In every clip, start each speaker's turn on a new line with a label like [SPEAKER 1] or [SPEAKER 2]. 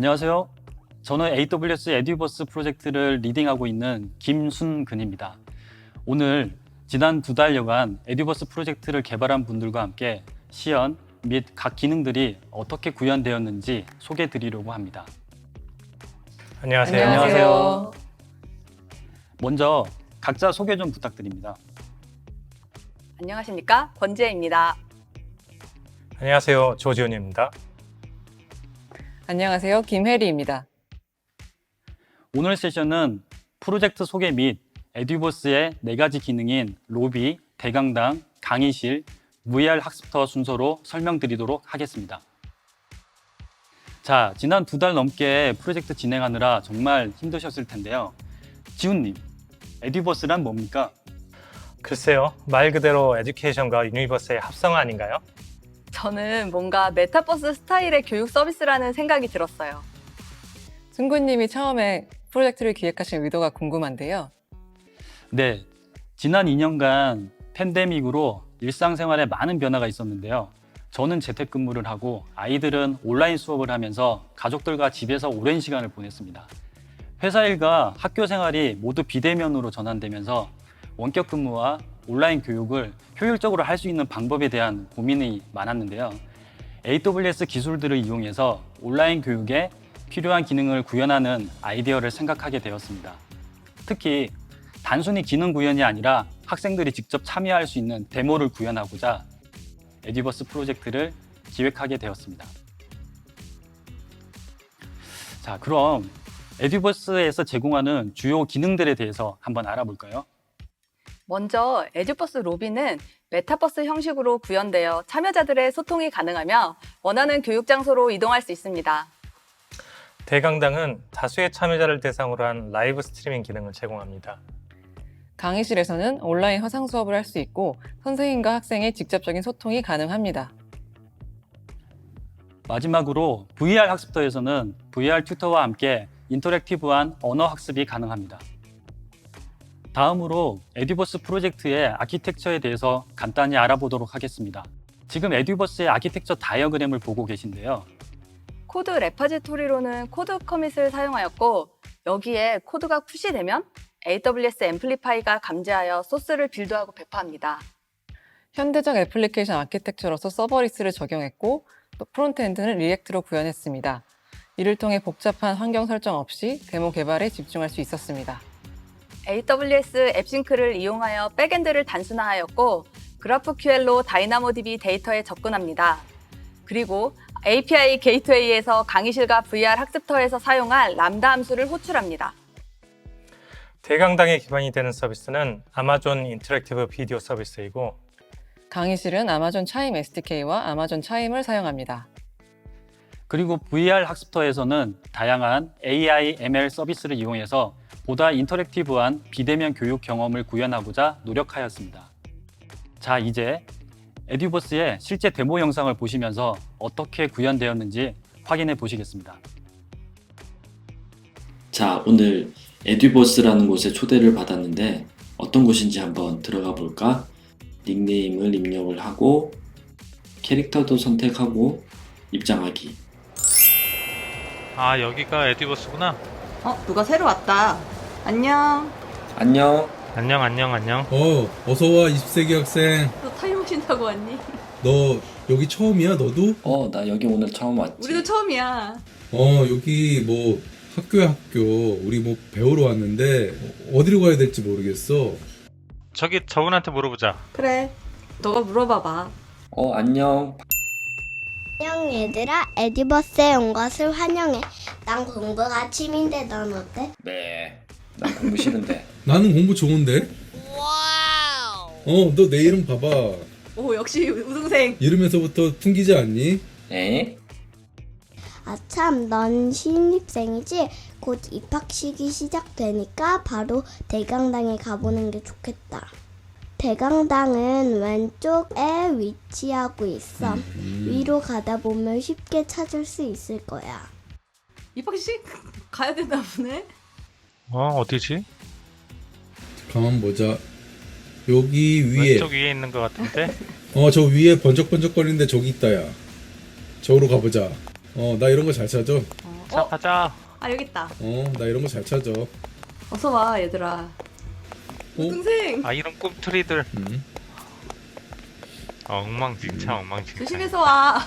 [SPEAKER 1] 안녕하세요. 저는 AWS 에듀버스 프로젝트를 리딩하고 있는 김순근입니다. 오늘 지난 2달여간 에듀버스 프로젝트를 개발한 분들과 함께 시연 및 각 기능들이 어떻게 구현되었는지 소개해 드리려고 합니다.
[SPEAKER 2] 안녕하세요.
[SPEAKER 1] 안녕하세요. 먼저 각자 소개 좀 부탁드립니다.
[SPEAKER 3] 안녕하십니까? 권지혜입니다.
[SPEAKER 2] 안녕하세요. 조지훈입니다.
[SPEAKER 4] 안녕하세요. 김혜리입니다.
[SPEAKER 1] 오늘 세션은 프로젝트 소개 및 에듀버스의 4가지 기능인 로비, 대강당, 강의실, VR 학습터 순서로 설명드리도록 하겠습니다. 자, 지난 2달 넘게 프로젝트 진행하느라 정말 힘드셨을 텐데요. 지훈님, 에듀버스란 뭡니까?
[SPEAKER 2] 글쎄요. 말 그대로 에듀케이션과 유니버스의 합성 아닌가요?
[SPEAKER 3] 저는 뭔가 메타버스 스타일의 교육 서비스라는 생각이 들었어요.
[SPEAKER 4] 승구님이 처음에 프로젝트를 기획하신 의도가 궁금한데요.
[SPEAKER 1] 네, 지난 2년간 팬데믹으로 일상생활에 많은 변화가 있었는데요. 저는 재택근무를 하고 아이들은 온라인 수업을 하면서 가족들과 집에서 오랜 시간을 보냈습니다. 회사 일과 학교 생활이 모두 비대면으로 전환되면서 원격 근무와 온라인 교육을 효율적으로 할 수 있는 방법에 대한 고민이 많았는데요. AWS 기술들을 이용해서 온라인 교육에 필요한 기능을 구현하는 아이디어를 생각하게 되었습니다. 특히 단순히 기능 구현이 아니라 학생들이 직접 참여할 수 있는 데모를 구현하고자 에듀버스 프로젝트를 기획하게 되었습니다. 자, 그럼 에듀버스에서 제공하는 주요 기능들에 대해서 한번 알아볼까요?
[SPEAKER 3] 먼저 에듀버스 로비는 메타버스 형식으로 구현되어 참여자들의 소통이 가능하며 원하는 교육 장소로 이동할 수 있습니다.
[SPEAKER 2] 대강당은 다수의 참여자를 대상으로 한 라이브 스트리밍 기능을 제공합니다.
[SPEAKER 4] 강의실에서는 온라인 화상 수업을 할 수 있고 선생님과 학생의 직접적인 소통이 가능합니다.
[SPEAKER 1] 마지막으로 VR 학습터에서는 VR 튜터와 함께 인터랙티브한 언어 학습이 가능합니다. 다음으로 에듀버스 프로젝트의 아키텍처에 대해서 간단히 알아보도록 하겠습니다. 지금 에듀버스의 아키텍처 다이어그램을 보고 계신데요.
[SPEAKER 3] 코드 레파지토리로는 코드 커밋을 사용하였고 여기에 코드가 푸시되면 AWS 앰플리파이가 감지하여 소스를 빌드하고 배포합니다.
[SPEAKER 4] 현대적 애플리케이션 아키텍처로서 서버리스를 적용했고 또 프론트엔드는 리액트로 구현했습니다. 이를 통해 복잡한 환경 설정 없이 데모 개발에 집중할 수 있었습니다.
[SPEAKER 3] AWS 앱싱크를 이용하여 백엔드를 단순화하였고 GraphQL로 다이나모DB 데이터에 접근합니다. 그리고 API 게이트웨이에서 강의실과 VR 학습터에서 사용할 람다 함수를 호출합니다.
[SPEAKER 2] 대강당에 기반이 되는 서비스는 아마존 인터랙티브 비디오 서비스이고
[SPEAKER 4] 강의실은 아마존 차임 SDK와 아마존 차임을 사용합니다.
[SPEAKER 1] 그리고 VR 학습터에서는 다양한 AI, ML 서비스를 이용해서 보다 인터랙티브한 비대면 교육 경험을 구현하고자 노력하였습니다. 자, 이제 에듀버스의 실제 데모 영상을 보시면서 어떻게 구현되었는지 확인해 보시겠습니다.
[SPEAKER 5] 자, 오늘 에듀버스라는 곳에 초대를 받았는데 어떤 곳인지 한번 들어가 볼까? 닉네임을 입력을 하고 캐릭터도 선택하고 입장하기.
[SPEAKER 6] 아, 여기가 에듀버스구나.
[SPEAKER 7] 누가 새로 왔다. 안녕.
[SPEAKER 5] 안녕.
[SPEAKER 6] 안녕.
[SPEAKER 8] 어서와 20세기 학생.
[SPEAKER 7] 너 타임머신 타고 왔니?
[SPEAKER 8] 너 여기 처음이야, 너도?
[SPEAKER 5] 나 여기 오늘 처음 왔지.
[SPEAKER 7] 우리도 처음이야.
[SPEAKER 8] 여기 뭐 학교야 학교. 우리 뭐 배우러 왔는데 어디로 가야 될지 모르겠어.
[SPEAKER 6] 저기 저분한테 물어보자.
[SPEAKER 7] 그래. 너가 물어봐봐.
[SPEAKER 5] 안녕.
[SPEAKER 9] 안녕 얘들아, 에듀버스에 온 것을 환영해. 난 공부가 취미인데 넌 어때?
[SPEAKER 5] 네. 난 공부 싫은데.
[SPEAKER 8] 나는 공부 좋은데? 와우. 너 내 이름 봐봐.
[SPEAKER 7] 오, 역시 우등생.
[SPEAKER 8] 이름에서부터 풍기지 않니?
[SPEAKER 5] 에?
[SPEAKER 9] 아참, 넌 신입생이지? 곧 입학식이 시작되니까 바로 대강당에 가보는 게 좋겠다. 대강당은 왼쪽에 위치하고 있어. 위로 가다 보면 쉽게 찾을 수 있을 거야.
[SPEAKER 7] 입학식 가야 되나 보네.
[SPEAKER 6] 어디지?
[SPEAKER 8] 가만 보자. 여기 위에.
[SPEAKER 6] 왼쪽 위에 있는 것 같은데?
[SPEAKER 8] 저 위에 번쩍번쩍거리는데 저기 있다, 야. 저기로 가보자. 나 이런 거 잘 찾아.
[SPEAKER 6] 자, 가자.
[SPEAKER 7] 아 여기 있다.
[SPEAKER 8] 나 이런 거 잘 찾아.
[SPEAKER 7] 어서 와 얘들아. 우등생
[SPEAKER 6] 아, 이런 꿈틀이들.
[SPEAKER 8] 음.
[SPEAKER 6] 엉망진창, 엉망진창.
[SPEAKER 7] 조심해서 와.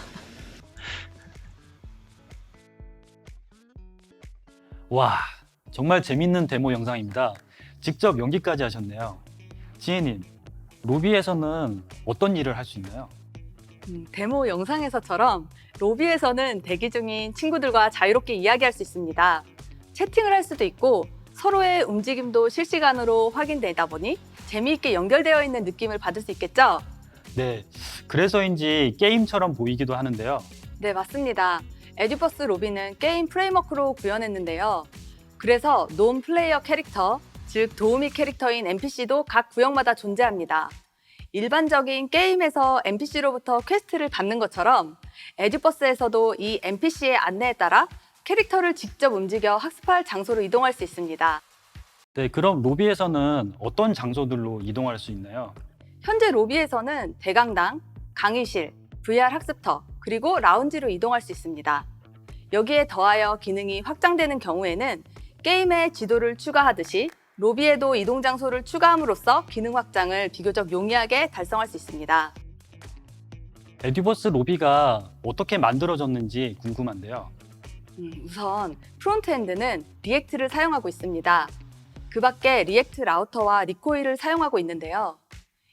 [SPEAKER 1] 와, 정말 재밌는 데모 영상입니다. 직접 연기까지 하셨네요. 지혜님, 로비에서는 어떤 일을 할 수 있나요?
[SPEAKER 3] 데모 영상에서처럼 로비에서는 대기 중인 친구들과 자유롭게 이야기할 수 있습니다. 채팅을 할 수도 있고 서로의 움직임도 실시간으로 확인되다 보니 재미있게 연결되어 있는 느낌을 받을 수 있겠죠?
[SPEAKER 1] 네, 그래서인지 게임처럼 보이기도 하는데요.
[SPEAKER 3] 네, 맞습니다. 에듀버스 로비는 게임 프레임워크로 구현했는데요. 그래서 논 플레이어 캐릭터, 즉 도우미 캐릭터인 NPC도 각 구역마다 존재합니다. 일반적인 게임에서 NPC로부터 퀘스트를 받는 것처럼 에듀버스에서도 이 NPC의 안내에 따라 캐릭터를 직접 움직여 학습할 장소로 이동할 수 있습니다.
[SPEAKER 1] 네, 그럼 로비에서는 어떤 장소들로 이동할 수 있나요?
[SPEAKER 3] 현재 로비에서는 대강당, 강의실, VR 학습터, 그리고 라운지로 이동할 수 있습니다. 여기에 더하여 기능이 확장되는 경우에는 게임에 지도를 추가하듯이 로비에도 이동 장소를 추가함으로써 기능 확장을 비교적 용이하게 달성할 수 있습니다.
[SPEAKER 1] 에듀버스 로비가 어떻게 만들어졌는지 궁금한데요.
[SPEAKER 3] 우선 프론트엔드는 리액트를 사용하고 있습니다. 그 밖에 리액트 라우터와 리코일을 사용하고 있는데요.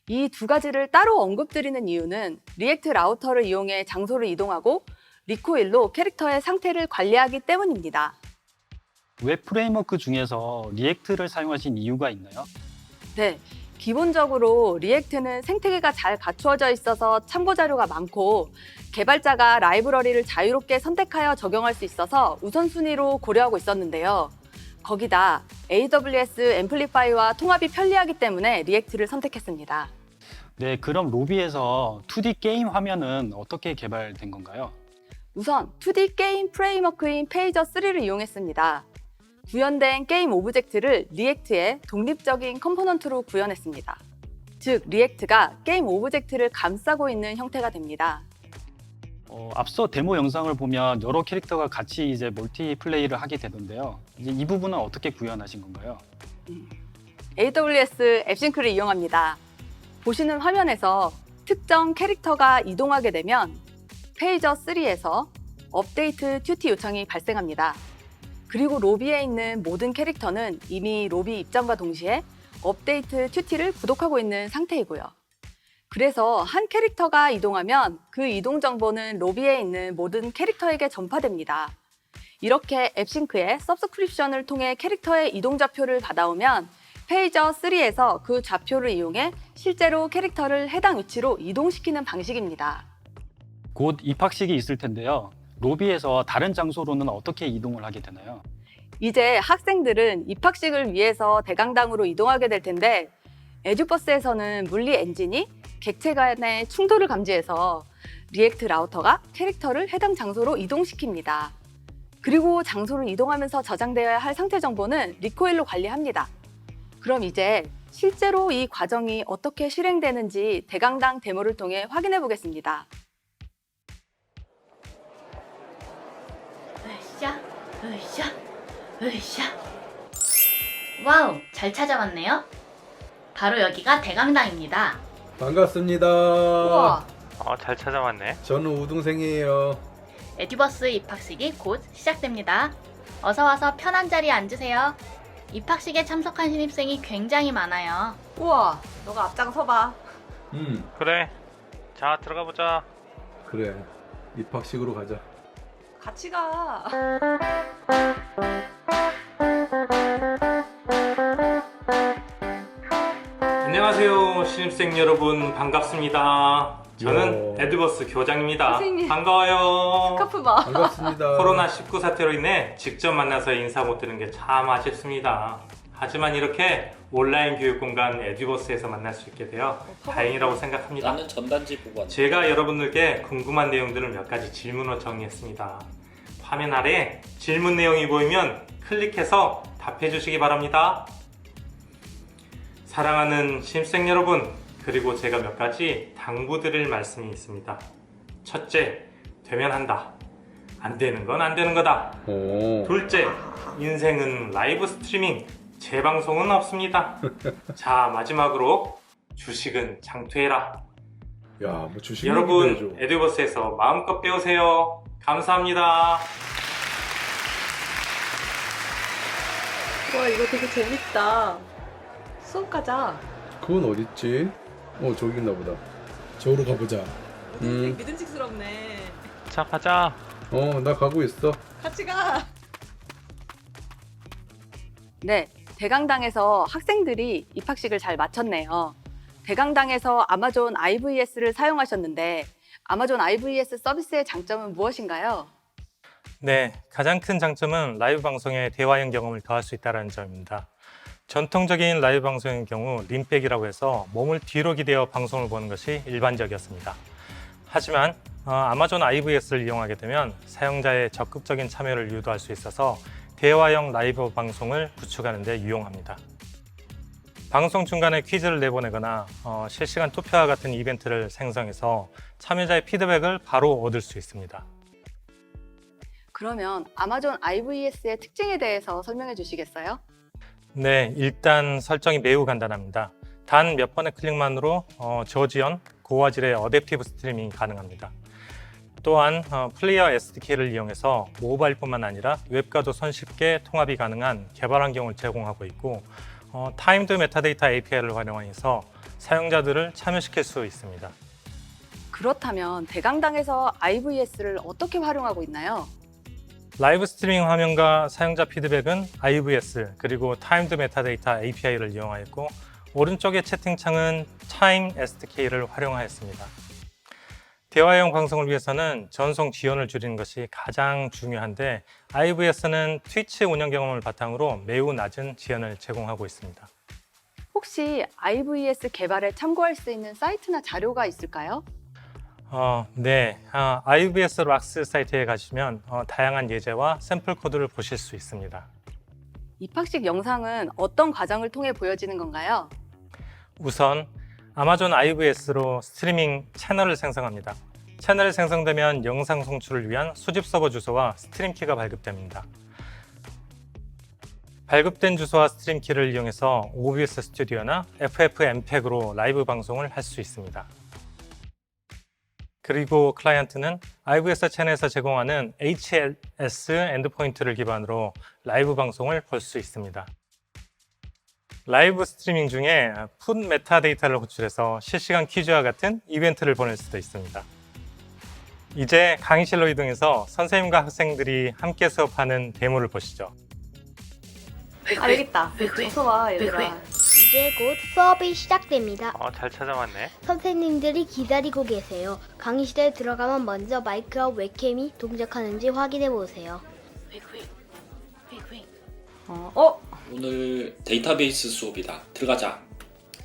[SPEAKER 3] 이 두 가지를 따로 언급드리는 이유는 리액트 라우터를 이용해 장소를 이동하고 리코일로 캐릭터의 상태를 관리하기 때문입니다.
[SPEAKER 1] 웹 프레임워크 중에서 리액트를 사용하신 이유가 있나요?
[SPEAKER 3] 네, 기본적으로 리액트는 생태계가 잘 갖추어져 있어서 참고 자료가 많고 개발자가 라이브러리를 자유롭게 선택하여 적용할 수 있어서 우선순위로 고려하고 있었는데요. 거기다 AWS 앰플리파이와 통합이 편리하기 때문에 리액트를 선택했습니다.
[SPEAKER 1] 네, 그럼 로비에서 2D 게임 화면은 어떻게 개발된 건가요?
[SPEAKER 3] 우선 2D 게임 프레임워크인 페이저 3를 이용했습니다. 구현된 게임 오브젝트를 리액트의 독립적인 컴포넌트로 구현했습니다. 즉, 리액트가 게임 오브젝트를 감싸고 있는 형태가 됩니다.
[SPEAKER 1] 앞서 데모 영상을 보면 여러 캐릭터가 같이 이제 멀티플레이를 하게 되던데요. 이제 이 부분은 어떻게 구현하신 건가요?
[SPEAKER 3] AWS 앱싱크를 이용합니다. 보시는 화면에서 특정 캐릭터가 이동하게 되면 페이저 3에서 업데이트 튜티 요청이 발생합니다. 그리고 로비에 있는 모든 캐릭터는 이미 로비 입장과 동시에 업데이트 튜티를 구독하고 있는 상태이고요. 그래서 한 캐릭터가 이동하면 그 이동 정보는 로비에 있는 모든 캐릭터에게 전파됩니다. 이렇게 앱싱크의 서브스크립션을 통해 캐릭터의 이동 좌표를 받아오면 페이저 3에서 그 좌표를 이용해 실제로 캐릭터를 해당 위치로 이동시키는 방식입니다.
[SPEAKER 1] 곧 입학식이 있을 텐데요. 로비에서 다른 장소로는 어떻게 이동을 하게 되나요?
[SPEAKER 3] 이제 학생들은 입학식을 위해서 대강당으로 이동하게 될 텐데 에듀버스에서는 물리 엔진이 객체 간의 충돌을 감지해서 리액트 라우터가 캐릭터를 해당 장소로 이동시킵니다. 그리고 장소를 이동하면서 저장되어야 할 상태 정보는 리코일로 관리합니다. 그럼 이제 실제로 이 과정이 어떻게 실행되는지 대강당 데모를 통해 확인해 보겠습니다.
[SPEAKER 10] 으쌰, 으쌰, 으쌰. 와우, 잘 찾아왔네요. 바로 여기가 대강당입니다.
[SPEAKER 8] 반갑습니다.
[SPEAKER 3] 우와,
[SPEAKER 6] 잘 찾아왔네.
[SPEAKER 8] 저는 우등생이에요.
[SPEAKER 10] 에듀버스 입학식이 곧 시작됩니다. 어서 와서 편한 자리에 앉으세요. 입학식에 참석한 신입생이 굉장히 많아요.
[SPEAKER 7] 우와, 너가 앞장서봐.
[SPEAKER 6] 그래. 자, 들어가 보자.
[SPEAKER 8] 그래. 입학식으로 가자.
[SPEAKER 7] 같이 가.
[SPEAKER 2] 안녕하세요, 신입생 여러분. 반갑습니다. 저는
[SPEAKER 8] 요.
[SPEAKER 2] 에듀버스 교장입니다.
[SPEAKER 3] 선생님.
[SPEAKER 2] 반가워요.
[SPEAKER 3] 스카프 봐.
[SPEAKER 8] 반갑습니다.
[SPEAKER 2] 코로나19 사태로 인해 직접 만나서 인사 못 드는 게 참 아쉽습니다. 하지만 이렇게 온라인 교육 공간 에듀버스에서 만날 수 있게 되어 다행이라고 생각합니다.
[SPEAKER 5] 나는 전단지 보고 왔는데.
[SPEAKER 2] 제가 여러분들께 궁금한 내용들을 몇 가지 질문으로 정리했습니다. 화면 아래 질문 내용이 보이면 클릭해서 답해 주시기 바랍니다. 사랑하는 신입생 여러분, 그리고 제가 몇 가지 당부드릴 말씀이 있습니다. 첫째, 되면 한다. 안 되는 건 안 되는 거다.
[SPEAKER 8] 오.
[SPEAKER 2] 둘째, 인생은 라이브 스트리밍, 재방송은 없습니다. 자, 마지막으로 주식은 장투해라.
[SPEAKER 8] 야, 뭐 주식
[SPEAKER 2] 여러분, 에듀버스에서 마음껏 배우세요. 감사합니다.
[SPEAKER 7] 와, 이거 되게 재밌다. 수업 가자.
[SPEAKER 8] 그건 어딨지? 저기 있나 보다. 저기로 가보자.
[SPEAKER 7] 믿음직스럽네.
[SPEAKER 6] 자, 가자.
[SPEAKER 8] 나 가고 있어.
[SPEAKER 7] 같이 가.
[SPEAKER 3] 네, 대강당에서 학생들이 입학식을 잘 마쳤네요. 대강당에서 아마존 IVS를 사용하셨는데 아마존 IVS 서비스의 장점은 무엇인가요?
[SPEAKER 2] 네, 가장 큰 장점은 라이브 방송에 대화형 경험을 더할 수 있다는 점입니다. 전통적인 라이브 방송의 경우 림백이라고 해서 몸을 뒤로 기대어 방송을 보는 것이 일반적이었습니다. 하지만 아마존 IVS를 이용하게 되면 사용자의 적극적인 참여를 유도할 수 있어서 대화형 라이브 방송을 구축하는 데 유용합니다. 방송 중간에 퀴즈를 내보내거나 실시간 투표와 같은 이벤트를 생성해서 참여자의 피드백을 바로 얻을 수 있습니다.
[SPEAKER 3] 그러면 아마존 IVS의 특징에 대해서 설명해 주시겠어요?
[SPEAKER 2] 네, 일단 설정이 매우 간단합니다. 단 몇 번의 클릭만으로 저지연, 고화질의 어댑티브 스트리밍이 가능합니다. 또한 플레이어 SDK를 이용해서 모바일뿐만 아니라 웹과도 손쉽게 통합이 가능한 개발 환경을 제공하고 있고 타임드 메타데이터 API를 활용해서 사용자들을 참여시킬 수 있습니다.
[SPEAKER 3] 그렇다면 대강당에서 IVS를 어떻게 활용하고 있나요?
[SPEAKER 2] 라이브 스트리밍 화면과 사용자 피드백은 IVS 그리고 타임드 메타데이터 API를 이용하였고 오른쪽의 채팅창은 타임 SDK를 활용하였습니다. 대화형 방송을 위해서는 전송 지연을 줄이는 것이 가장 중요한데 IVS는 트위치 운영 경험을 바탕으로 매우 낮은 지연을 제공하고 있습니다.
[SPEAKER 3] 혹시 IVS 개발에 참고할 수 있는 사이트나 자료가 있을까요?
[SPEAKER 2] 네, IVS 락스 사이트에 가시면 다양한 예제와 샘플 코드를 보실 수 있습니다.
[SPEAKER 3] 입학식 영상은 어떤 과정을 통해 보여지는 건가요?
[SPEAKER 2] 우선 아마존 IVS로 스트리밍 채널을 생성합니다. 채널이 생성되면 영상 송출을 위한 수집 서버 주소와 스트림 키가 발급됩니다. 발급된 주소와 스트림 키를 이용해서 OBS 스튜디오나 FFmpeg으로 라이브 방송을 할 수 있습니다. 그리고 클라이언트는 IVS 채널에서 제공하는 HLS 엔드포인트를 기반으로 라이브 방송을 볼 수 있습니다. 라이브 스트리밍 중에 풋 메타데이터를 호출해서 실시간 퀴즈와 같은 이벤트를 보낼 수도 있습니다. 이제 강의실로 이동해서 선생님과 학생들이 함께 수업하는 데모를 보시죠.
[SPEAKER 7] 알겠다. 어서 와, 얘들아.
[SPEAKER 9] 이제 곧 수업이 시작됩니다.
[SPEAKER 6] 잘 찾아왔네.
[SPEAKER 9] 선생님들이 기다리고 계세요. 강의실에 들어가면 먼저 마이크와 웹캠이 동작하는지 확인해 보세요.
[SPEAKER 5] 오늘 데이터베이스 수업이다. 들어가자.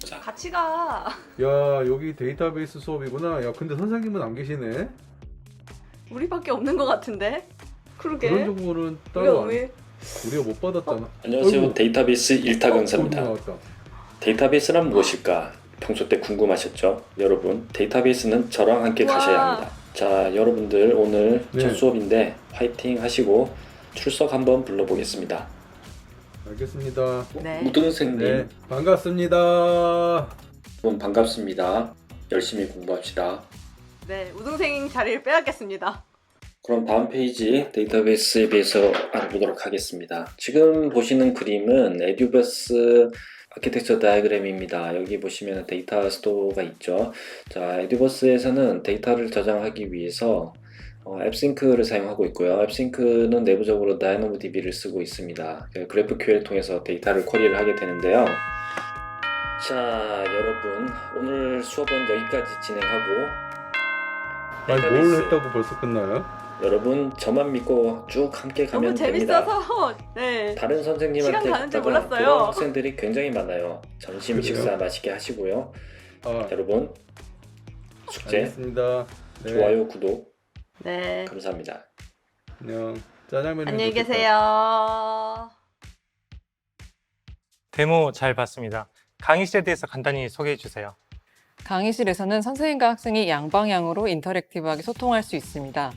[SPEAKER 5] 자,
[SPEAKER 7] 같이 가.
[SPEAKER 8] 야, 여기 데이터베이스 수업이구나. 야, 근데 선생님은 안 계시네.
[SPEAKER 7] 우리밖에 없는 것 같은데? 그러게.
[SPEAKER 8] 그런 정보는
[SPEAKER 7] 우리가
[SPEAKER 8] 따로
[SPEAKER 7] 왜?
[SPEAKER 8] 우리가 못 받았잖아.
[SPEAKER 5] 안녕하세요.
[SPEAKER 8] 어이구.
[SPEAKER 5] 데이터베이스 일타 강사입니다.
[SPEAKER 8] 나왔다.
[SPEAKER 5] 데이터베이스란 무엇일까? 평소 때 궁금하셨죠? 여러분, 데이터베이스는 저랑 함께
[SPEAKER 7] 우와.
[SPEAKER 5] 가셔야 합니다. 자, 여러분들 오늘
[SPEAKER 8] 네.
[SPEAKER 5] 첫 수업인데 화이팅 하시고 출석 한번 불러보겠습니다.
[SPEAKER 8] 알겠습니다.
[SPEAKER 3] 네.
[SPEAKER 5] 우등생님,
[SPEAKER 8] 네, 반갑습니다.
[SPEAKER 5] 여러분 반갑습니다. 열심히 공부합시다.
[SPEAKER 7] 네, 우등생 자리를 빼앗겠습니다.
[SPEAKER 5] 그럼 다음 페이지 데이터베이스에 대해서 알아보도록 하겠습니다. 지금 보시는 그림은 에듀버스 아키텍처 다이어그램입니다. 여기 보시면 데이터 스토어가 있죠. 자, 에듀버스에서는 데이터를 저장하기 위해서 앱싱크를 사용하고 있고요. 앱싱크는 내부적으로 DynamoDB를 쓰고 있습니다. GraphQL을 통해서 데이터를 쿼리를 하게 되는데요. 자, 여러분 오늘 수업은 여기까지 진행하고
[SPEAKER 8] 아니, 뭘
[SPEAKER 5] 데이터베이스.
[SPEAKER 8] 했다고 벌써 끝나요?
[SPEAKER 5] 여러분 저만 믿고 쭉 함께 가면
[SPEAKER 7] 너무
[SPEAKER 5] 됩니다.
[SPEAKER 7] 재밌어서 네.
[SPEAKER 5] 다른 선생님한테
[SPEAKER 7] 시간 가는 줄
[SPEAKER 5] 갔다가
[SPEAKER 7] 몰랐어요.
[SPEAKER 5] 그런 학생들이 굉장히 많아요. 점심
[SPEAKER 8] 그래요?
[SPEAKER 5] 식사 맛있게 하시고요.
[SPEAKER 8] 아,
[SPEAKER 5] 여러분 숙제,
[SPEAKER 8] 알겠습니다. 네,
[SPEAKER 5] 좋아요, 구독
[SPEAKER 7] 네.
[SPEAKER 5] 감사합니다.
[SPEAKER 8] 안녕. 짜장면
[SPEAKER 7] 안녕히 계세요.
[SPEAKER 2] 데모 잘 봤습니다. 강의실에 대해서 간단히 소개해 주세요.
[SPEAKER 4] 강의실에서는 선생님과 학생이 양방향으로 인터랙티브하게 소통할 수 있습니다.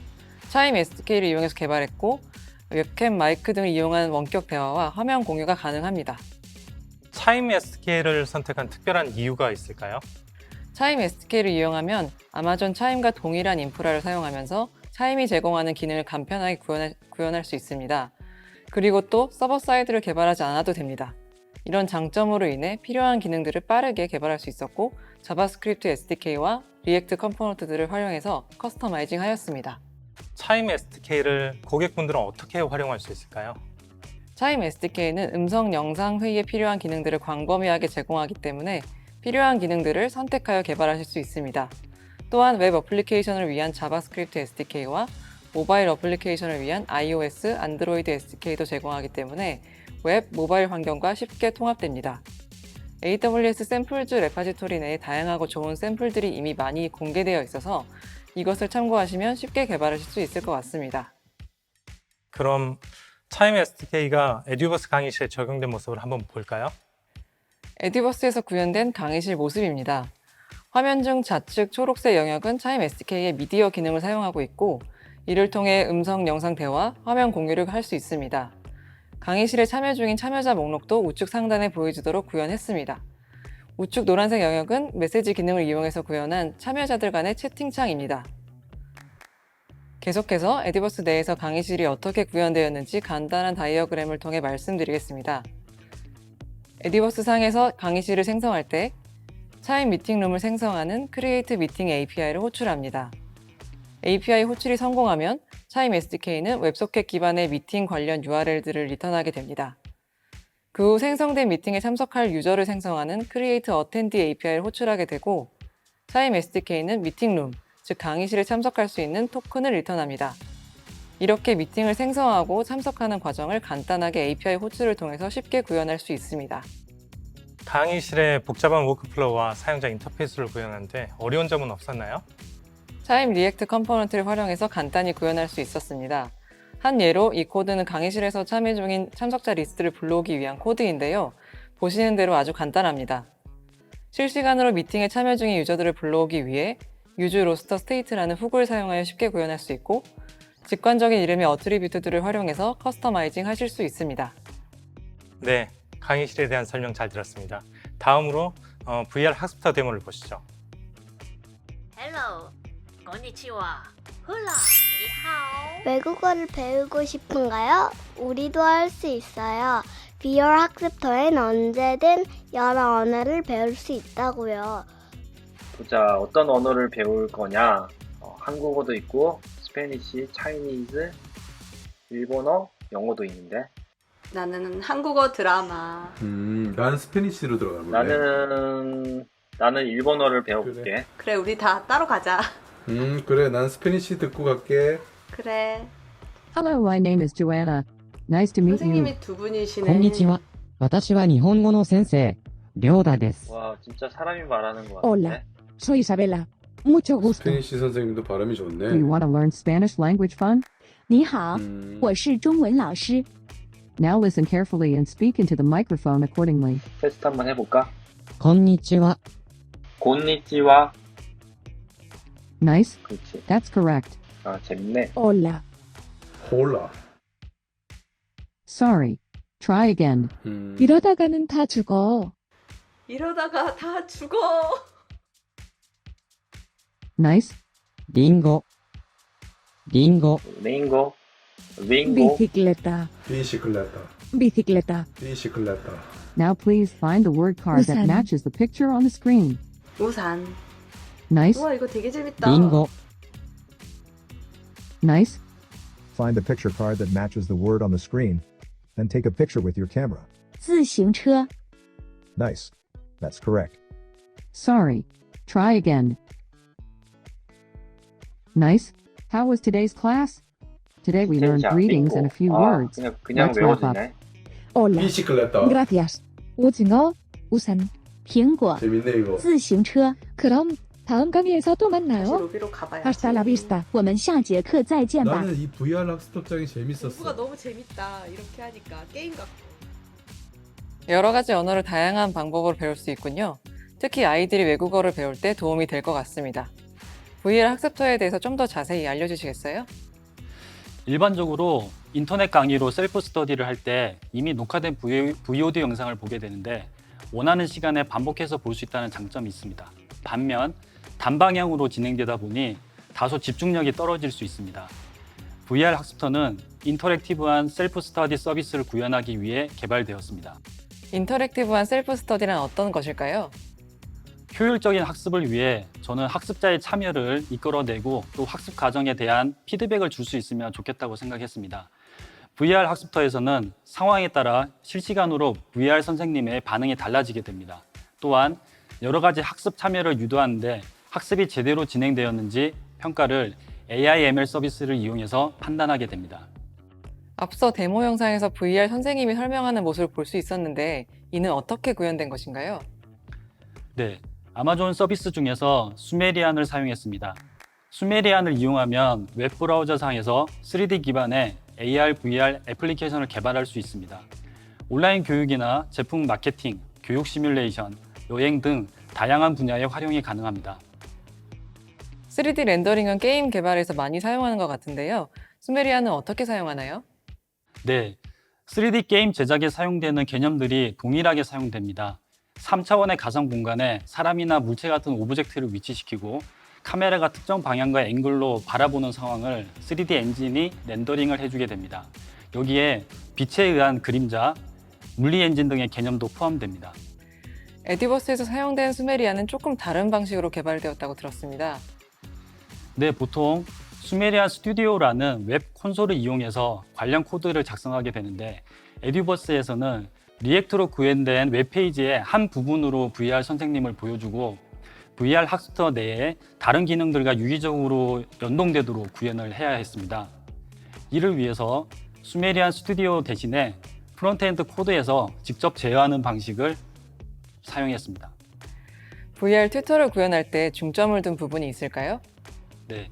[SPEAKER 4] 차임 SDK를 이용해서 개발했고 웹캠, 마이크 등을 이용한 원격 대화와 화면 공유가 가능합니다.
[SPEAKER 2] 차임 SDK를 선택한 특별한 이유가 있을까요?
[SPEAKER 4] 차임 SDK를 이용하면 아마존 차임과 동일한 인프라를 사용하면서 차임이 제공하는 기능을 간편하게 구현할 수 있습니다. 그리고 또 서버 사이드를 개발하지 않아도 됩니다. 이런 장점으로 인해 필요한 기능들을 빠르게 개발할 수 있었고 자바스크립트 SDK와 리액트 컴포넌트들을 활용해서 커스터마이징 하였습니다.
[SPEAKER 2] 차임 SDK를 고객분들은 어떻게 활용할 수 있을까요?
[SPEAKER 4] 차임 SDK는 음성, 영상 회의에 필요한 기능들을 광범위하게 제공하기 때문에 필요한 기능들을 선택하여 개발하실 수 있습니다. 또한 웹 어플리케이션을 위한 자바스크립트 SDK와 모바일 어플리케이션을 위한 iOS, 안드로이드 SDK도 제공하기 때문에 웹, 모바일 환경과 쉽게 통합됩니다. AWS 샘플즈 레파지토리 내에 다양하고 좋은 샘플들이 이미 많이 공개되어 있어서 이것을 참고하시면 쉽게 개발하실 수 있을 것 같습니다.
[SPEAKER 2] 그럼 차임 SDK가 에듀버스 강의실에 적용된 모습을 한번 볼까요?
[SPEAKER 4] 에듀버스에서 구현된 강의실 모습입니다. 화면 중 좌측 초록색 영역은 차임 SDK의 미디어 기능을 사용하고 있고 이를 통해 음성, 영상 대화, 화면 공유를 할 수 있습니다. 강의실에 참여 중인 참여자 목록도 우측 상단에 보여지도록 구현했습니다. 우측 노란색 영역은 메시지 기능을 이용해서 구현한 참여자들 간의 채팅창입니다. 계속해서 에듀버스 내에서 강의실이 어떻게 구현되었는지 간단한 다이어그램을 통해 말씀드리겠습니다. 에듀버스 상에서 강의실을 생성할 때 차임 미팅룸을 생성하는 크리에이트 미팅 API를 호출합니다. API 호출이 성공하면 차임 SDK는 웹소켓 기반의 미팅 관련 URL들을 리턴하게 됩니다. 그 후 생성된 미팅에 참석할 유저를 생성하는 크리에이트 어텐디 API를 호출하게 되고 차임 SDK는 미팅룸, 즉 강의실에 참석할 수 있는 토큰을 리턴합니다. 이렇게 미팅을 생성하고 참석하는 과정을 간단하게 API 호출을 통해서 쉽게 구현할 수 있습니다.
[SPEAKER 2] 강의실의 복잡한 워크플로우와 사용자 인터페이스를 구현하는데 어려운 점은 없었나요?
[SPEAKER 4] 차임 리액트 컴포넌트를 활용해서 간단히 구현할 수 있었습니다. 한 예로 이 코드는 강의실에서 참여 중인 참석자 리스트를 불러오기 위한 코드인데요. 보시는 대로 아주 간단합니다. 실시간으로 미팅에 참여 중인 유저들을 불러오기 위해 유즈 로스터 스테이트라는 훅을 사용하여 쉽게 구현할 수 있고 직관적인 이름의 어트리뷰트들을 활용해서 커스터마이징 하실 수 있습니다.
[SPEAKER 2] 네, 강의실에 대한 설명 잘 들었습니다. 다음으로 VR 학습터 데모를 보시죠.
[SPEAKER 10] Hello, konnichiwa, 훌라, 니하오.
[SPEAKER 9] 외국어를 배우고 싶은가요? 우리도 할 수 있어요. VR 학습터엔 언제든 여러 언어를 배울 수 있다고요.
[SPEAKER 5] 보자, 어떤 언어를 배울 거냐? 한국어도 있고, 스페니시, 차이니즈, 일본어, 영어도 있는데.
[SPEAKER 7] 나는 한국어 드라마.
[SPEAKER 8] 나는 스페니쉬로 들어가볼래.
[SPEAKER 5] 나는 일본어를 배워볼게.
[SPEAKER 7] 그래, 우리 다 따로 가자.
[SPEAKER 8] 그래, 난 스페니쉬 듣고 갈게.
[SPEAKER 7] 그래.
[SPEAKER 11] Hello, my name is Joanna. Nice to meet you.
[SPEAKER 7] 선생님이 두 분이시네.
[SPEAKER 11] こんにちは。私は日本語の先生、りょうだです。
[SPEAKER 5] 와, 진짜 사람이 말하는 것
[SPEAKER 11] Hola,
[SPEAKER 5] 같은데.
[SPEAKER 11] soy Isabela. Mucho gusto.
[SPEAKER 8] 스페니쉬 선생님도 발음이
[SPEAKER 11] Do you
[SPEAKER 8] 좋네.
[SPEAKER 11] want to learn Spanish language fun?
[SPEAKER 12] 你好，
[SPEAKER 8] 음,
[SPEAKER 12] 我是中文老师。
[SPEAKER 11] Now listen carefully and speak into the microphone accordingly.
[SPEAKER 5] 테스트 한번 해볼까?
[SPEAKER 11] こんにちは.
[SPEAKER 5] 곤니찌와.
[SPEAKER 11] Nice.
[SPEAKER 5] 그렇지.
[SPEAKER 11] That's correct.
[SPEAKER 5] 아, 재밌네.
[SPEAKER 12] Hola.
[SPEAKER 8] 홀라.
[SPEAKER 11] Sorry. Try again.
[SPEAKER 12] 이러다가는 다 죽어.
[SPEAKER 7] 이러다가 다 죽어.
[SPEAKER 11] Nice. 링고. 링고.
[SPEAKER 5] 링고. 링고.
[SPEAKER 12] Bicicleta.
[SPEAKER 8] 비시클레타.
[SPEAKER 12] Bicicleta.
[SPEAKER 8] 비시클레타.
[SPEAKER 11] Now please find the word card that
[SPEAKER 12] 우산.
[SPEAKER 11] matches the picture on the screen.
[SPEAKER 7] 우산.
[SPEAKER 11] Nice.
[SPEAKER 7] 우와, 이거 되게 재밌다.
[SPEAKER 11] 링고. Nice.
[SPEAKER 13] Find the picture card that matches the word on the screen, then take a picture with your camera.
[SPEAKER 12] 自行车。
[SPEAKER 13] Nice. That's correct.
[SPEAKER 11] Sorry. Try again. Nice. How was today's class? Today we learned
[SPEAKER 5] 진짜,
[SPEAKER 11] greetings
[SPEAKER 5] 링고.
[SPEAKER 11] and a few
[SPEAKER 5] 아,
[SPEAKER 11] words.
[SPEAKER 5] 그냥
[SPEAKER 11] Let's wrap up.
[SPEAKER 5] 외워지네.
[SPEAKER 12] Hola.
[SPEAKER 8] 비시클레타.
[SPEAKER 12] Gracias. 오징어. 우산. 苹果.
[SPEAKER 8] 재밌네 이거.
[SPEAKER 12] 自行车. 그럼 다음 강의에서 또
[SPEAKER 7] 다시
[SPEAKER 12] 만나요.
[SPEAKER 7] 로비로 가봐야지.
[SPEAKER 12] Hasta la vista. 我们下节课再见吧.
[SPEAKER 8] 나는 이 VR 학습터장이
[SPEAKER 7] 공부가
[SPEAKER 8] 재밌었어.
[SPEAKER 7] 너무 재밌다. 이렇게 하니까 게임 같고.
[SPEAKER 4] 여러 가지 언어를 다양한 방법으로 배울 수 있군요. 특히 아이들이 외국어를 배울 때 도움이 될 것 같습니다. VR 학습터에 대해서 좀 더 자세히 알려주시겠어요?
[SPEAKER 1] 일반적으로 인터넷 강의로 셀프 스터디를 할 때 이미 녹화된 VOD 영상을 보게 되는데 원하는 시간에 반복해서 볼 수 있다는 장점이 있습니다. 반면 단방향으로 진행되다 보니 다소 집중력이 떨어질 수 있습니다. VR 학습터는 인터랙티브한 셀프 스터디 서비스를 구현하기 위해 개발되었습니다.
[SPEAKER 4] 인터랙티브한 셀프 스터디란 어떤 것일까요?
[SPEAKER 1] 효율적인 학습을 위해 저는 학습자의 참여를 이끌어내고 또 학습 과정에 대한 피드백을 줄 수 있으면 좋겠다고 생각했습니다. VR 학습터에서는 상황에 따라 실시간으로 VR 선생님의 반응이 달라지게 됩니다. 또한 여러 가지 학습 참여를 유도하는데 학습이 제대로 진행되었는지 평가를 AI/ML 서비스를 이용해서 판단하게 됩니다.
[SPEAKER 4] 앞서 데모 영상에서 VR 선생님이 설명하는 모습을 볼 수 있었는데 이는 어떻게 구현된 것인가요?
[SPEAKER 1] 네, 아마존 서비스 중에서 수메리안을 사용했습니다. 수메리안을 이용하면 웹브라우저상에서 3D 기반의 AR, VR 애플리케이션을 개발할 수 있습니다. 온라인 교육이나 제품 마케팅, 교육 시뮬레이션, 여행 등 다양한 분야에 활용이 가능합니다.
[SPEAKER 4] 3D 렌더링은 게임 개발에서 많이 사용하는 것 같은데요. 수메리아는 어떻게 사용하나요?
[SPEAKER 1] 네, 3D 게임 제작에 사용되는 개념들이 동일하게 사용됩니다. 3차원의 가상 공간에 사람이나 물체 같은 오브젝트를 위치시키고 카메라가 특정 방향과 앵글로 바라보는 상황을 3D 엔진이 렌더링을 해주게 됩니다. 여기에 빛에 의한 그림자, 물리 엔진 등의 개념도 포함됩니다.
[SPEAKER 4] 에디버스에서 사용된 수메리아는 조금 다른 방식으로 개발되었다고 들었습니다.
[SPEAKER 1] 네, 보통 수메리안 스튜디오라는 웹 콘솔을 이용해서 관련 코드를 작성하게 되는데 에듀버스에서는 리액트로 구현된 웹페이지의 한 부분으로 VR 선생님을 보여주고 VR 학습터 내에 다른 기능들과 유기적으로 연동되도록 구현을 해야 했습니다. 이를 위해서 수메리안 스튜디오 대신에 프론트엔드 코드에서 직접 제어하는 방식을 사용했습니다.
[SPEAKER 4] VR 튜터를 구현할 때 중점을 둔 부분이 있을까요?
[SPEAKER 1] 네,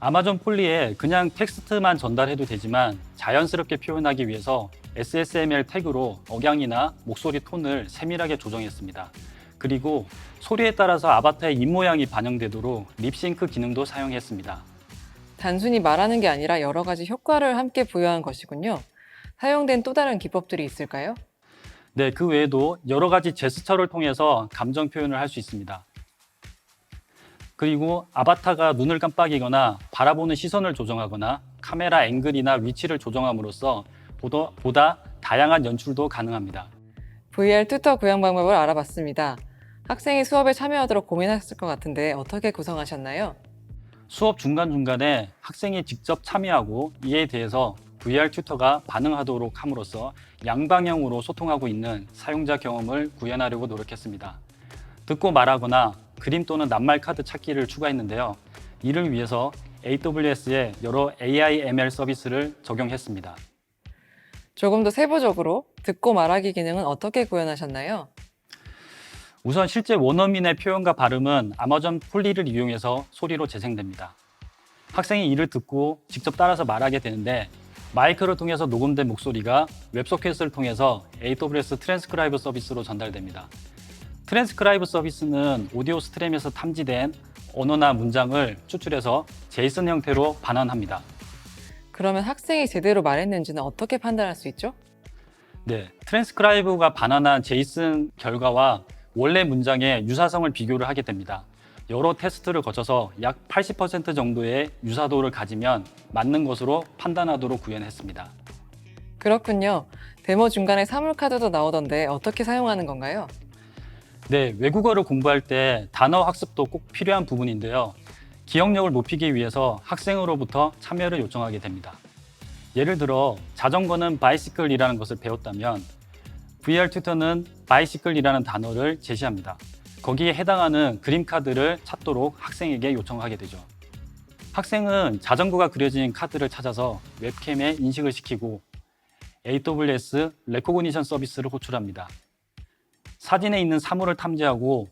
[SPEAKER 1] 아마존 폴리에 그냥 텍스트만 전달해도 되지만 자연스럽게 표현하기 위해서 SSML 태그로 억양이나 목소리 톤을 세밀하게 조정했습니다. 그리고 소리에 따라서 아바타의 입모양이 반영되도록 립싱크 기능도 사용했습니다.
[SPEAKER 4] 단순히 말하는 게 아니라 여러 가지 효과를 함께 부여한 것이군요. 사용된 또 다른 기법들이 있을까요?
[SPEAKER 1] 네, 그 외에도 여러 가지 제스처를 통해서 감정 표현을 할 수 있습니다. 그리고 아바타가 눈을 깜빡이거나 바라보는 시선을 조정하거나 카메라 앵글이나 위치를 조정함으로써 보다 다양한 연출도 가능합니다.
[SPEAKER 4] VR 튜터 구현 방법을 알아봤습니다. 학생이 수업에 참여하도록 고민하셨을 것 같은데 어떻게 구성하셨나요?
[SPEAKER 1] 수업 중간중간에 학생이 직접 참여하고 이에 대해서 VR 튜터가 반응하도록 함으로써 양방향으로 소통하고 있는 사용자 경험을 구현하려고 노력했습니다. 듣고 말하거나 그림 또는 낱말 카드 찾기를 추가했는데요. 이를 위해서 AWS에 여러 AI/ML 서비스를 적용했습니다.
[SPEAKER 4] 조금 더 세부적으로 듣고 말하기 기능은 어떻게 구현하셨나요?
[SPEAKER 1] 우선 실제 원어민의 표현과 발음은 아마존 폴리를 이용해서 소리로 재생됩니다. 학생이 이를 듣고 직접 따라서 말하게 되는데 마이크를 통해서 녹음된 목소리가 웹소켓을 통해서 AWS 트랜스크라이브 서비스로 전달됩니다. 트랜스크라이브 서비스는 오디오 스트림에서 탐지된 언어나 문장을 추출해서 제이슨 형태로 반환합니다.
[SPEAKER 4] 그러면 학생이 제대로 말했는지는 어떻게 판단할 수 있죠?
[SPEAKER 1] 네, 트랜스크라이브가 반환한 제이슨 결과와 원래 문장의 유사성을 비교를 하게 됩니다. 여러 테스트를 거쳐서 약 80% 정도의 유사도를 가지면 맞는 것으로 판단하도록 구현했습니다.
[SPEAKER 4] 그렇군요. 데모 중간에 사물카드도 나오던데 어떻게 사용하는 건가요?
[SPEAKER 1] 네, 외국어를 공부할 때 단어 학습도 꼭 필요한 부분인데요. 기억력을 높이기 위해서 학생으로부터 참여를 요청하게 됩니다. 예를 들어 자전거는 bicycle이라는 것을 배웠다면 VR 튜터는 bicycle이라는 단어를 제시합니다. 거기에 해당하는 그림 카드를 찾도록 학생에게 요청하게 되죠. 학생은 자전거가 그려진 카드를 찾아서 웹캠에 인식을 시키고 AWS 레코그니션 서비스를 호출합니다. 사진에 있는 사물을 탐지하고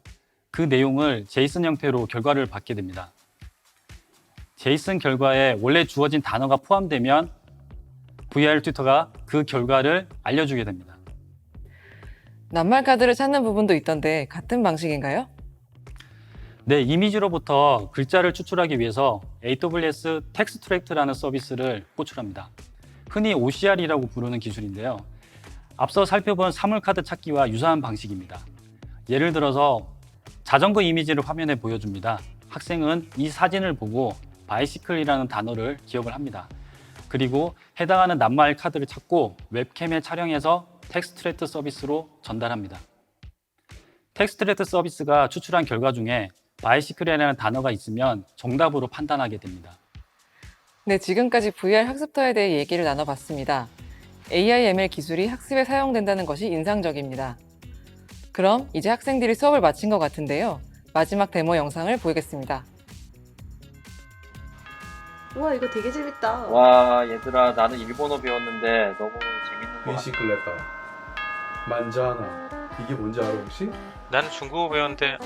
[SPEAKER 1] 그 내용을 제이슨 형태로 결과를 받게 됩니다. 제이슨 결과에 원래 주어진 단어가 포함되면 VR 튜터가 그 결과를 알려주게 됩니다.
[SPEAKER 4] 낱말 카드를 찾는 부분도 있던데 같은 방식인가요?
[SPEAKER 1] 네, 이미지로부터 글자를 추출하기 위해서 AWS 텍스트랙트라는 서비스를 호출합니다. 흔히 OCR이라고 부르는 기술인데요. 앞서 살펴본 사물카드 찾기와 유사한 방식입니다. 예를 들어서 자전거 이미지를 화면에 보여줍니다. 학생은 이 사진을 보고 바이시클이라는 단어를 기억을 합니다. 그리고 해당하는 낱말 카드를 찾고 웹캠에 촬영해서 텍스트랙트 서비스로 전달합니다. 텍스트랙트 서비스가 추출한 결과 중에 바이시클이라는 단어가 있으면 정답으로 판단하게 됩니다.
[SPEAKER 4] 네, 지금까지 VR 학습터에 대해 얘기를 나눠봤습니다. AI/ML 기술이 학습에 사용된다는 것이 인상적입니다. 그럼 이제 학생들이 수업을 마친 것 같은데요. 마지막 데모 영상을 보이겠습니다.
[SPEAKER 7] 우와, 이거 되게 재밌다.
[SPEAKER 14] 와, 얘들아, 나는 일본어 배웠는데 너무 재밌는 거 같아.
[SPEAKER 8] 비시클레타, 만자나. 이게 뭔지 알아 혹시?
[SPEAKER 6] 나는 중국어 배웠는데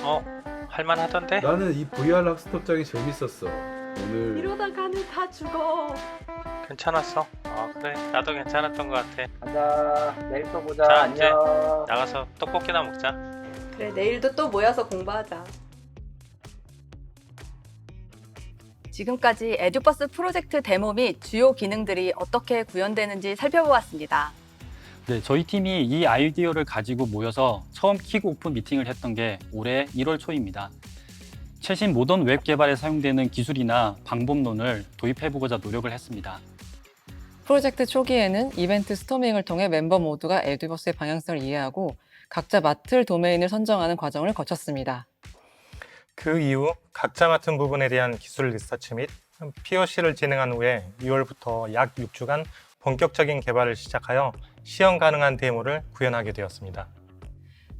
[SPEAKER 6] 할만하던데?
[SPEAKER 8] 나는 이 VR 학습터장이 재밌었어. 오늘
[SPEAKER 7] 이러다가는 다 죽어.
[SPEAKER 6] 괜찮았어. 그래. 나도 괜찮았던 것 같아.
[SPEAKER 14] 가자. 내일 또 보자.
[SPEAKER 6] 자, 이제
[SPEAKER 14] 안녕.
[SPEAKER 6] 나가서 떡볶이나 먹자.
[SPEAKER 7] 그래, 내일도 또 모여서 공부하자.
[SPEAKER 3] 지금까지 에듀버스 프로젝트 데모 및 주요 기능들이 어떻게 구현되는지 살펴보았습니다.
[SPEAKER 1] 네, 저희 팀이 이 아이디어를 가지고 모여서 처음 킥오프 미팅을 했던 게 올해 1월 초입니다. 최신 모던 웹 개발에 사용되는 기술이나 방법론을 도입해보고자 노력을 했습니다.
[SPEAKER 4] 프로젝트 초기에는 이벤트 스토밍을 통해 멤버 모두가 에듀버스의 방향성을 이해하고 각자 맡을 도메인을 선정하는 과정을 거쳤습니다.
[SPEAKER 2] 그 이후 각자 맡은 부분에 대한 기술 리서치 및 POC를 진행한 후에 2월부터 약 6주간 본격적인 개발을 시작하여 시험 가능한 데모를 구현하게 되었습니다.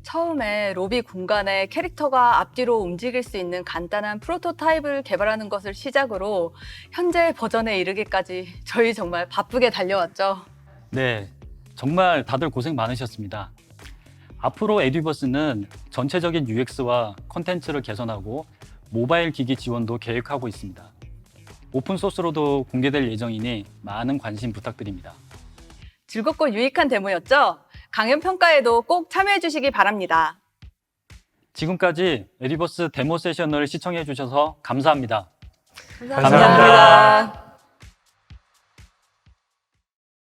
[SPEAKER 3] 처음에 로비 공간에 캐릭터가 앞뒤로 움직일 수 있는 간단한 프로토타입을 개발하는 것을 시작으로 현재 버전에 이르기까지 저희 정말 바쁘게 달려왔죠.
[SPEAKER 1] 네, 정말 다들 고생 많으셨습니다. 앞으로 에듀버스는 전체적인 UX와 콘텐츠를 개선하고 모바일 기기 지원도 계획하고 있습니다. 오픈소스로도 공개될 예정이니 많은 관심 부탁드립니다.
[SPEAKER 3] 즐겁고 유익한 데모였죠? 강연 평가에도 꼭 참여해 주시기 바랍니다.
[SPEAKER 1] 지금까지 에듀버스 데모 세션을 시청해 주셔서 감사합니다.
[SPEAKER 3] 감사합니다.